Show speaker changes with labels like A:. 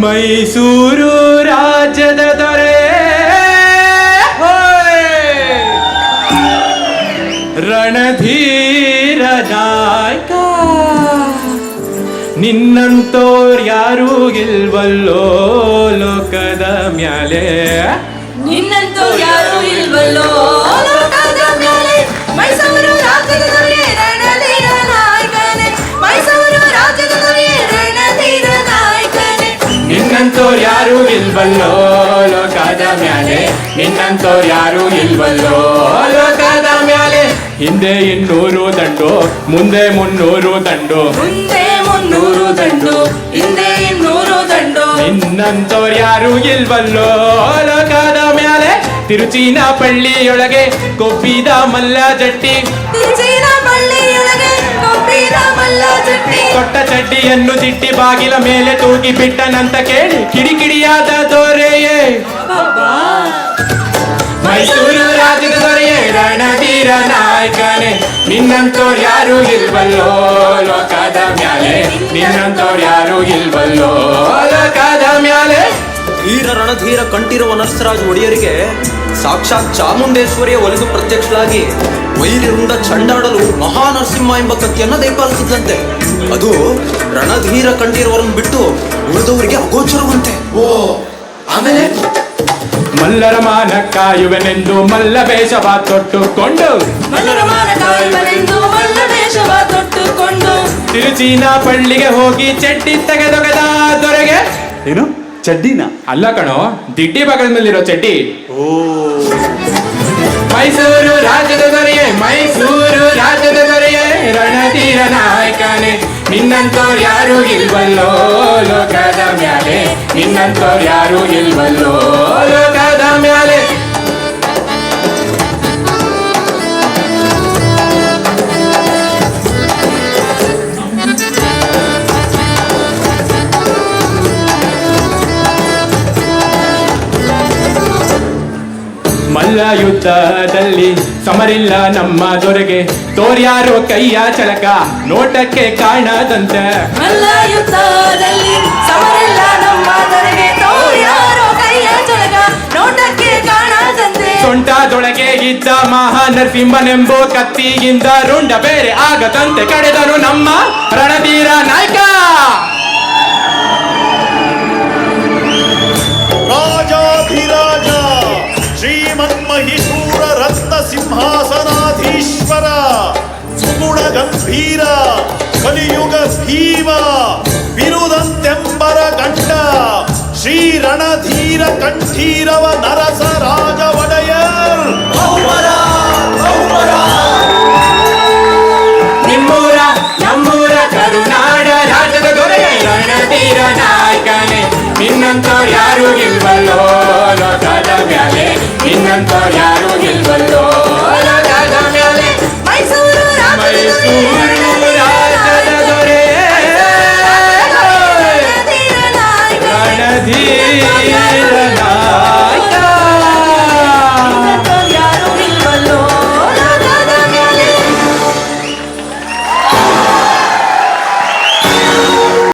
A: ಮೈಸೂರು ರಾಜ್ಯದ ದೊರೆ ರಣಧೀರ ನಾಯಕ, ನಿನ್ನಂತೋರ್ ಯಾರೂ ಇಲ್ವಲ್ಲೋ ಲೋಕದ ಮ್ಯಾಲೆ,
B: ನಿನ್ನಂತೋರ್ ಯಾರೂ ಇಲ್ವಲ್ಲೋ ಲೋಕದ ಮ್ಯಾಲೆ. ಮೈಸೂರು ರಾಜ್ಯದ ದೊರೆ ರಣಧೀರ ನಾಯಕನೇ, ಮೈಸೂರು ರಾಜ್ಯದ ದೊರೆ ರಣಧೀರ ನಾಯಕನೇ.
A: ನಿನ್ನಂತೋರ್ ಯಾರೂ ಇಲ್ವಲ್ಲೋ ಲೋಕದ ಮ್ಯಾಲೆ, ನಿನ್ನಂತೋರ್ ಯಾರೂ ಇಲ್ವಲ್ಲೋ ಲೋಕದ ಮ್ಯಾಲೆ. ಹಿಂದೆ 200 ದಂಡು, ಮುಂದೆ 300 ದಂಡು,
B: ಮುಂದೆ 300 ದಂಡು, ಹಿಂದೆ 200 ದಂಡು.
A: ನಿನ್ನಂತೋರ್ ಯಾರೂ ಇಲ್ವಲ್ಲೋ ಲೋಕದ ಮ್ಯಾಲೆ. ತಿರುಚಿನ ಪಳ್ಳಿಯೊಳಗೆ ಕೊಬ್ಬಿದ ಮಲ್ಲ ಜಟ್ಟಿ,
B: ತಿರುಚಿನ ಪಳ್ಳಿಯೊಳಗೆ ಕೊಬ್ಬಿದ ಮಲ್ಲ ಜಟ್ಟಿ.
A: ಕೊಟ್ಟ ಚಡ್ಡಿಯನ್ನು ತಿಟ್ಟಿ ಬಾಗಿಲ ಮೇಲೆ ತೂಗಿ ಬಿಟ್ಟನಂತ ಕೇಳಿ ಕಿಡಿಕಿಡಿಯಾದ ದೊರೆಯೇ ಮೈಸೂರು ರಾಜ್ಯದ ದೊರೆಯೇ ರಣಧೀರ ನಾಯಕನೇ. ನಿನ್ನಂತೋರ್ ಯಾರೂ ಇಲ್ವಲ್ಲೋ ಲೋಕದ ಮ್ಯಾಲೆ, ನಿನ್ನಂತೋರ್ ಯಾರೂ ಇಲ್ವಲ್ಲೋ ಲೋಕದ ಮ್ಯಾಲೆ.
C: ವೀರ ರಣಧೀರ ಕಂಠೀರವ ನರಸರಾಜ ಒಡೆಯರಿಗೆ ಸಾಕ್ಷಾತ್ ಚಾಮುಂಡೇಶ್ವರಿಯ ಒಲಿದು ಪ್ರತ್ಯಕ್ಷಳಾಗಿ ವೈರ್ಯರಿಂದ ಚಂಡಾಡಲು ಮಹಾನರಸಿಂಹ ಎಂಬ ಕತ್ತಿಯನ್ನ ದಯಪಾಲಿಸಿದಂತೆ. ಅದು ರಣಧೀರ ಕಂಠೀರವರನ್ನು ಬಿಟ್ಟು ಉಳಿದವರಿಗೆ ಅಗೋಚರವಂತೆ.
A: ಆಮೇಲೆ ಮಲ್ಲರ ಮಾನ ಕಾಯುವೆನೆಂದು ಮಲ್ಲ ವೇಷವ ತೊಟ್ಟುಕೊಂಡು,
B: ಮಲ್ಲರ ಮಾನ ಕಾಯುವೆನೆಂದು ಮಲ್ಲ ವೇಷವ ತೊಟ್ಟುಕೊಂಡು,
A: ತಿರುಚಿನ ಪಳ್ಳಿಗೆ ಹೋಗಿ ಚಡ್ಡಿ ತೆಗೆದೊಗೆದ ದೊರೆಗೆ.
D: ಏನು ಚಡ್ಡಿನ?
A: ಅಲ್ಲ ಕಣೋ, ದಿಡ್ಡಿ ಭಾಗದ ಮೇಲಿರೋ ಚಡ್ಡಿ. ಮೈಸೂರು ರಾಜ್ಯದ ದೊರೆಯೇ, ಮೈಸೂರು ರಾಜ್ಯದ ದೊರೆಯೇ ರಣಧೀರ ನಾಯಕನೇ. ನಿನ್ನಂತೋರ್ ಯಾರೂ ಇಲ್ವಲ್ಲೋ ಲೋಕದ ಮ್ಯಾಲೆ, ನಿನ್ನಂತೋರ್ ಯಾರೂ ಇಲ್ವಲ್ಲೋ ಲೋಕದ ಮ್ಯಾಲೆ. ಮಲ್ಲ ಯುದ್ಧದಲ್ಲಿ ಸಮರಿಲ್ಲ ನಮ್ಮ ದೊರೆಗೆ, ತೋರ್ಯಾರೋ ಕೈಯ ಚಳಕ ನೋಟಕ್ಕೆ ಕಾಣದಂತೆ.
B: ಮಲ್ಲ ಯುದ್ಧದಲ್ಲಿ ಸಮರಿಲ್ಲ ನಮ್ಮ ದೊರೆಗೆ, ತೋರ್ಯಾರೋ ಕೈಯ ಚಳಕ ನೋಟಕ್ಕೆ ಕಾಣದಂತೆ.
A: ಸೊಂಟದೊಳಗೆ ಇದ್ದ ಮಹಾನರಸಿಂಹನೆಂಬೋ ಕತ್ತಿಯಿಂದ ರುಂಡ ಬೇರೆ ಆಗದಂತೆ ಕಡೆದನು ನಮ್ಮ ರಣಧೀರ ನಾಯಕ.
E: ರಾಜಾಧಿರಾಜ ಶ್ರೀಮನ್ಮಹಿಷೂರ ರತ್ನ ಸಿಂಹಾಸನಾಧೀಶ್ವರ ಸುಗುಣ ಗಂಭೀರ ಕಲಿಯುಗ ಭೀಮ ಬಿರುದಂತೆಂಬರ ಗಂಡ ಶ್ರೀ ರಣಧೀರ ಕಂಠೀರವ ನರಸ ರಾಜ ಒಡೆಯರ್.
A: ನಿಮ್ಮೂರ ನಮ್ಮೂರ ಕರುನಾಡ ರಾಜ್ಯದ ದೊರೆಯ ರಣಧೀರ ನಾಯಕನೇ. ನಿನ್ನಂತೋರ್ ಯಾರೂ ಇಲ್ವಲ್ಲೋ ಲೋಕದ ಮ್ಯಾಲೆ, ನಿನ್ನಂತೋರ್ ಯಾರೂ ಇಲ್ವಲ್ಲೋ ಲೋಕದ ಮ್ಯಾಲೆ.
B: ಮೈಸೂರು
A: ಮೈಸೂರು ರಾಜ್ಯದ ದೊರೆ ರಣಧೀರ